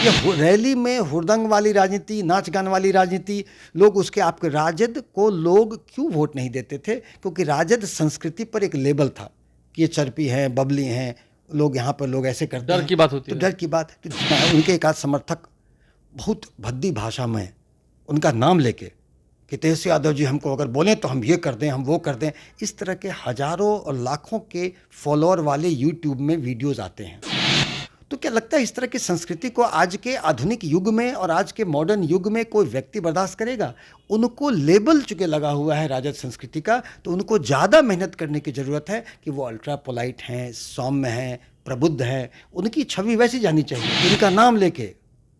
ये रैली में हुड़दंग वाली राजनीति, नाच गान वाली राजनीति, लोग उसके आपके राजद को लोग क्यों वोट नहीं देते थे? क्योंकि राजद संस्कृति पर एक लेबल था कि ये चर्पी हैं, बबली हैं, लोग यहाँ पर लोग ऐसे करते हैं। डर की बात होती तो है। डर की बात तो उनके एक आध समर्थक बहुत भद्दी भाषा में उनका नाम लेके कि तेजस्वी यादव जी हमको अगर बोलें तो हम ये कर दें, हम वो कर दें, इस तरह के हजारों और लाखों के फॉलोअर वाले यूट्यूब में वीडियोस आते हैं। तो क्या लगता है इस तरह की संस्कृति को आज के आधुनिक युग में और आज के मॉडर्न युग में कोई व्यक्ति बर्दाश्त करेगा? उनको लेबल चुके लगा हुआ है राजद संस्कृति का, तो उनको ज़्यादा मेहनत करने की ज़रूरत है कि वो अल्ट्रा पोलाइट हैं, सौम्य हैं, प्रबुद्ध हैं। उनकी छवि वैसी जानी चाहिए, उनका नाम लेके,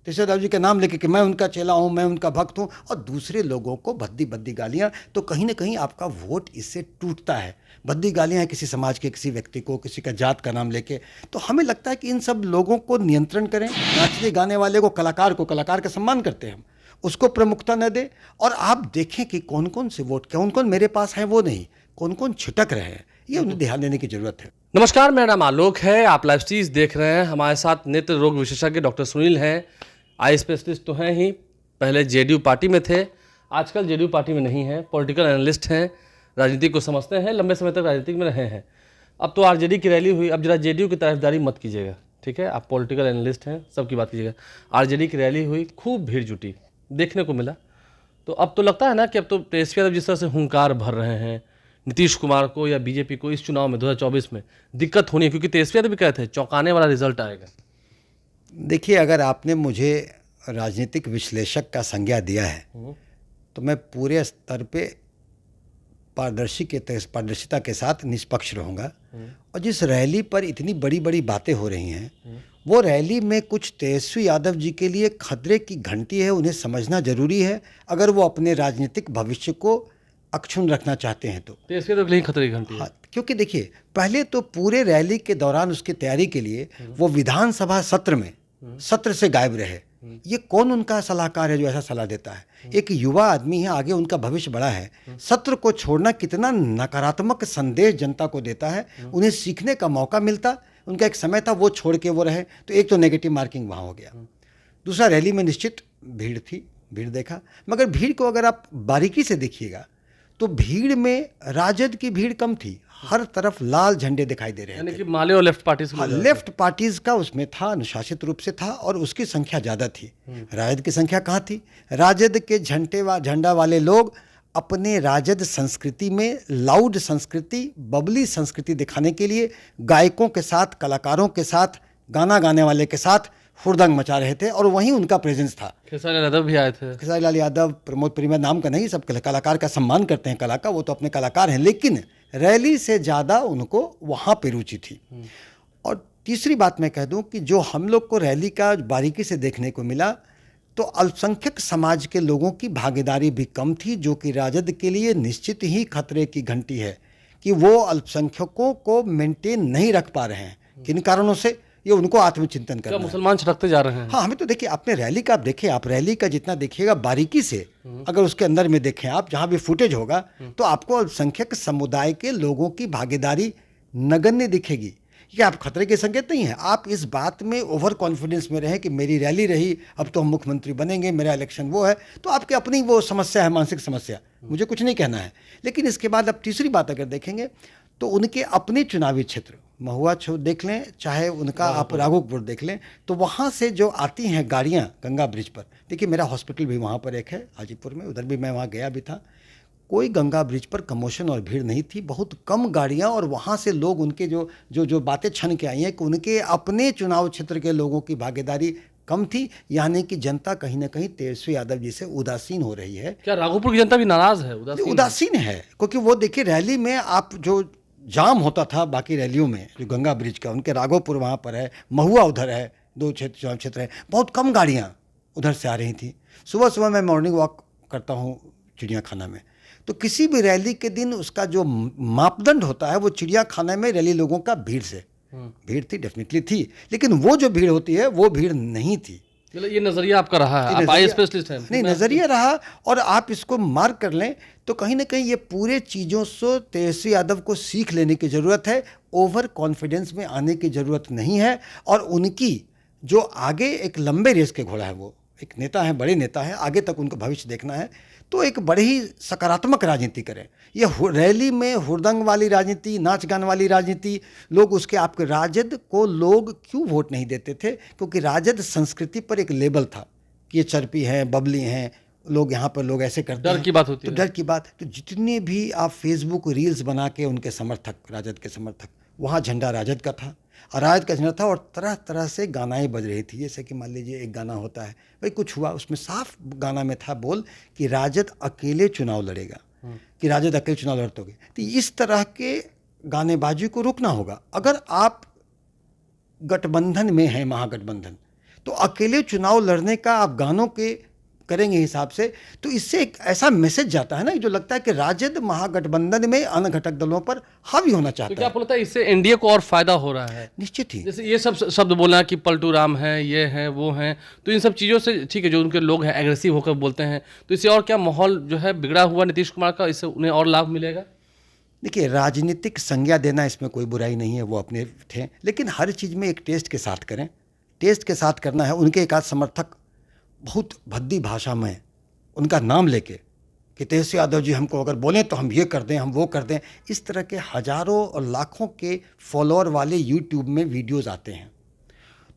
तेजस्वी यादव जी का नाम लेके कि मैं उनका चेला हूँ, मैं उनका भक्त हूँ, और दूसरे लोगों को भद्दी भद्दी गालियाँ। तो कहीं ना कहीं आपका वोट इससे टूटता है। भद्दी गालियाँ हैं किसी समाज के किसी व्यक्ति को, किसी का जात का नाम लेके। तो हमें लगता है कि इन सब लोगों को नियंत्रण करें। नाचने गाने वाले को, कलाकार का सम्मान करते हैं हम, उसको प्रमुखता न दें। और आप देखें कि कौन कौन से वोट, कौन कौन मेरे पास हैं वो नहीं, कौन कौन छिटक रहे हैं, ये उन्हें ध्यान देने की जरूरत है। नमस्कार, मेरा नाम आलोक है, आप लाइव स्टीज देख रहे हैं। हमारे साथ नेत्र रोग विशेषज्ञ डॉक्टर सुनील हैं। आई स्पेशलिस्ट तो हैं ही, पहले जेडीयू पार्टी में थे, आजकल जेडीयू पार्टी में नहीं है, पॉलिटिकल एनालिस्ट हैं, राजनीति को समझते हैं, लंबे समय तक राजनीति में रहे हैं। अब तो आरजेडी की रैली हुई, अब जरा जेडीयू की तरफदारी मत कीजिएगा, ठीक है? आप पॉलिटिकल एनालिस्ट हैं, सबकी बात कीजिएगा। आरजेडी की रैली हुई, खूब भीड़ जुटी, देखने को मिला। तो अब तो लगता है ना कि अब तो तेजस्वी यादव जिस तरह से हुंकार भर रहे हैं नीतीश कुमार को या बीजेपी को इस चुनाव में 2024 में दिक्कत होनी है, क्योंकि तेजस्वी यादव भी कहते हैं चौंकाने वाला रिजल्ट आएगा। देखिए, अगर आपने मुझे राजनीतिक विश्लेषक का संज्ञा दिया है तो मैं पूरे स्तर पे पारदर्शिता के साथ निष्पक्ष रहूँगा। और जिस रैली पर इतनी बड़ी बड़ी बातें हो रही हैं, वो रैली में कुछ तेजस्वी यादव जी के लिए खतरे की घंटी है, उन्हें समझना जरूरी है अगर वो अपने राजनीतिक भविष्य को अक्षुण्ण रखना चाहते हैं तो। तेजस्वी यादव के लिए खतरे की घंटी है। हाँ, क्योंकि देखिए, पहले तो पूरे रैली के दौरान उसकी तैयारी के लिए वो विधानसभा सत्र से गायब रहे। ये कौन उनका सलाहकार है जो ऐसा सलाह देता है? एक युवा आदमी है, आगे उनका भविष्य बड़ा है। सत्र को छोड़ना कितना नकारात्मक संदेश जनता को देता है। उन्हें सीखने का मौका मिलता, उनका एक समय था वो छोड़ के वो रहे, तो एक तो नेगेटिव मार्किंग वहाँ हो गया। दूसरा, रैली में निश्चित भीड़ थी, भीड़ देखा, मगर भीड़ को अगर आप बारीकी से देखिएगा तो भीड़ में राजद की भीड़ कम थी, हर तरफ लाल झंडे दिखाई दे रहे यानी थे। कि माले और लेफ्ट पार्टी से हाँ, लेफ्ट पार्टीज का उसमें था, अनुशासित रूप से था और उसकी संख्या ज़्यादा थी। राजद की संख्या कहाँ थी? राजद के झंडा वाले लोग अपने राजद संस्कृति में लाउड संस्कृति, बबली संस्कृति दिखाने के लिए गायकों के साथ, कलाकारों के साथ, गाना गाने वाले के साथ हुड़दंग मचा रहे थे, और वहीं उनका प्रेजेंस था। खेसारी लाल यादव भी आए थे। खेसारी लाल यादव, प्रमोद प्रेमी, नाम का नहीं, सब कलाकार का सम्मान करते हैं, कला का, वो तो अपने कलाकार हैं, लेकिन रैली से ज़्यादा उनको वहाँ पे रुचि थी। और तीसरी बात मैं कह दूं कि जो हम लोग को रैली का बारीकी से देखने को मिला, तो अल्पसंख्यक समाज के लोगों की भागीदारी भी कम थी, जो कि राजद के लिए निश्चित ही खतरे की घंटी है कि वो अल्पसंख्यकों को मेंटेन नहीं रख पा रहे हैं। किन कारणों से? ये उनको आत्मचिंतन करना है। मुसलमान छटकते जा रहे हैं। हाँ, हमें तो देखिए, अपने रैली का आप देखिए, आप रैली का जितना देखिएगा बारीकी से, अगर उसके अंदर में देखें आप, जहाँ भी फुटेज होगा, तो आपको अल्पसंख्यक समुदाय के लोगों की भागीदारी नगण्य दिखेगी। ये आप खतरे के संकेत नहीं है। आप इस बात में ओवर कॉन्फिडेंस में रहें कि मेरी रैली रही, अब तो हम मुख्यमंत्री बनेंगे, मेरा इलेक्शन वो है, तो आपकी अपनी वो समस्या है, मानसिक समस्या, मुझे कुछ नहीं कहना है। लेकिन इसके बाद अब तीसरी बात अगर देखेंगे तो उनके अपने चुनावी क्षेत्र, महुआ देख लें, चाहे उनका आप राघोपुर देख लें, तो वहाँ से जो आती हैं गाड़ियाँ गंगा ब्रिज पर, देखिए मेरा हॉस्पिटल भी वहाँ पर एक है हाजीपुर में, उधर भी मैं वहाँ गया भी था, कोई गंगा ब्रिज पर कमोशन और भीड़ नहीं थी, बहुत कम गाड़ियाँ, और वहाँ से लोग उनके जो बातें छन के आई हैं कि उनके अपने चुनाव क्षेत्र के लोगों की भागीदारी कम थी, यानी कि जनता कहीं ना कहीं तेजस्वी यादव जी से उदासीन हो रही है। क्या राघोपुर की जनता भी नाराज है? उदासीन है, क्योंकि वो देखिए रैली में आप जो जाम होता था बाकी रैलियों में, जो गंगा ब्रिज का, उनके राघोपुर वहाँ पर है, महुआ उधर है, दो चुनाव क्षेत्र है, बहुत कम गाड़ियाँ उधर से आ रही थी। सुबह सुबह मैं मॉर्निंग वॉक करता हूँ चिड़ियाखाना में, तो किसी भी रैली के दिन उसका जो मापदंड होता है वो चिड़ियाखाना में रैली लोगों का भीड़ से, भीड़ थी, डेफिनेटली थी, लेकिन वो जो भीड़ होती है वो भीड़ नहीं थी। ये नजरिया आपका रहा है, आप आई स्पेशलिस्ट हैं। नहीं, नजरिया रहा, और आप इसको मार्क कर लें तो कहीं ना कहीं ये पूरे चीज़ों से तेजस्वी यादव को सीख लेने की ज़रूरत है। ओवर कॉन्फिडेंस में आने की ज़रूरत नहीं है, और उनकी जो आगे एक लंबे रेस के घोड़ा है, वो एक नेता है, बड़े नेता है, आगे तक उनको भविष्य देखना है, तो एक बड़ी ही सकारात्मक राजनीति करें। ये रैली में हुड़दंग वाली राजनीति, नाच गान वाली राजनीति, लोग उसके आपके राजद को लोग क्यों वोट नहीं देते थे? क्योंकि राजद संस्कृति पर एक लेबल था कि ये चर्पी हैं, बबली हैं, लोग यहाँ पर लोग ऐसे करते हैं, डर की बात होती तो है। डर की बात। तो जितने भी आप फेसबुक रील्स बना के उनके समर्थक, राजद के समर्थक, वहाँ झंडा राजद का था, राजद का झंडा था, और तरह तरह से गानाएं बज रही थी। जैसे कि मान लीजिए एक गाना होता है, भाई कुछ हुआ, उसमें साफ गाना में था बोल कि राजद अकेले चुनाव लड़ेगा, कि राजद अकेले चुनाव लड़ते। तो इस तरह के गानेबाजी को रोकना होगा। अगर आप गठबंधन में हैं, महागठबंधन, तो अकेले चुनाव लड़ने का आप गानों के करेंगे हिसाब से, तो इससे एक ऐसा मैसेज जाता है ना, जो लगता है कि राजद महागठबंधन में अन्य घटक दलों पर हावी होना तो चाहता क्या है। आपको लगता है इससे एनडीए को और फायदा हो रहा है? निश्चित ही। जैसे ये सब शब्द बोलना कि पलटू राम है, ये हैं, वो हैं, तो इन सब चीज़ों से ठीक है, जो उनके लोग हैं एग्रेसिव होकर बोलते हैं, तो इससे और क्या माहौल जो है बिगड़ा हुआ नीतीश कुमार का, इससे उन्हें और लाभ मिलेगा? देखिए, राजनीतिक संज्ञा देना इसमें कोई बुराई नहीं है, वो अपने थे, लेकिन हर चीज़ में एक टेस्ट के साथ करें। टेस्ट के साथ करना है। उनके एक आध समर्थक बहुत भद्दी भाषा में उनका नाम लेके कि तेजस्वी यादव जी हमको अगर बोलें तो हम ये कर दें, हम वो कर दें, इस तरह के हजारों और लाखों के फॉलोअर वाले यूट्यूब में वीडियोस आते हैं।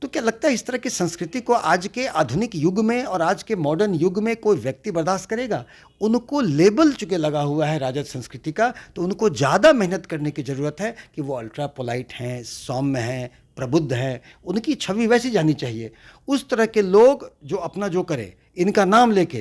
तो क्या लगता है इस तरह की संस्कृति को आज के आधुनिक युग में और आज के मॉडर्न युग में कोई व्यक्ति बर्दाश्त करेगा? उनको लेबल चुके लगा हुआ है राजद संस्कृति का, तो उनको ज़्यादा मेहनत करने की ज़रूरत है कि वो अल्ट्रा पोलाइट हैं, सौम्य हैं, प्रबुद्ध हैं, उनकी छवि वैसी जानी चाहिए। उस तरह के लोग जो अपना जो करें, इनका नाम लेके,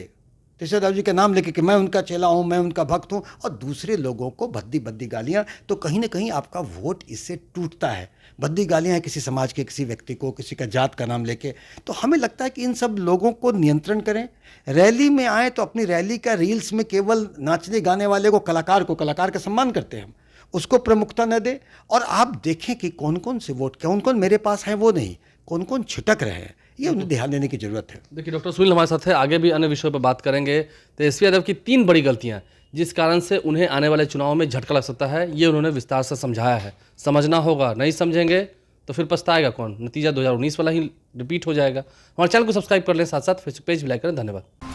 तेजस्वी यादव जी का नाम लेके कि मैं उनका चेला हूँ, मैं उनका भक्त हूँ, और दूसरे लोगों को भद्दी भद्दी गालियाँ, तो कहीं ना कहीं आपका वोट इससे टूटता है। भद्दी गालियाँ हैं किसी समाज के किसी व्यक्ति को, किसी का जात का नाम लेके। तो हमें लगता है कि इन सब लोगों को नियंत्रण करें। रैली में आए तो अपनी रैली का रील्स में केवल नाचने गाने वाले को, कलाकार का सम्मान करते हैं हम, उसको प्रमुखता न दे। और आप देखें कि कौन कौन से वोट, कौन कौन मेरे पास हैं वो नहीं, कौन कौन छिटक रहे हैं, ये उन्हें ध्यान देने की जरूरत है। देखिए, डॉक्टर सुनील हमारे साथ है, आगे भी अन्य विषयों पर बात करेंगे। तेजस्वी यादव की 3 बड़ी गलतियां जिस कारण से उन्हें आने वाले चुनाव में झटका लग सकता है, ये उन्होंने विस्तार से समझाया है। समझना होगा, नहीं समझेंगे तो फिर पछताएगा कौन? नतीजा 2019 वाला ही रिपीट हो जाएगा। हमारे चैनल को सब्सक्राइब कर लें, साथ साथ फेसबुक पेज भी लाइक करें। धन्यवाद।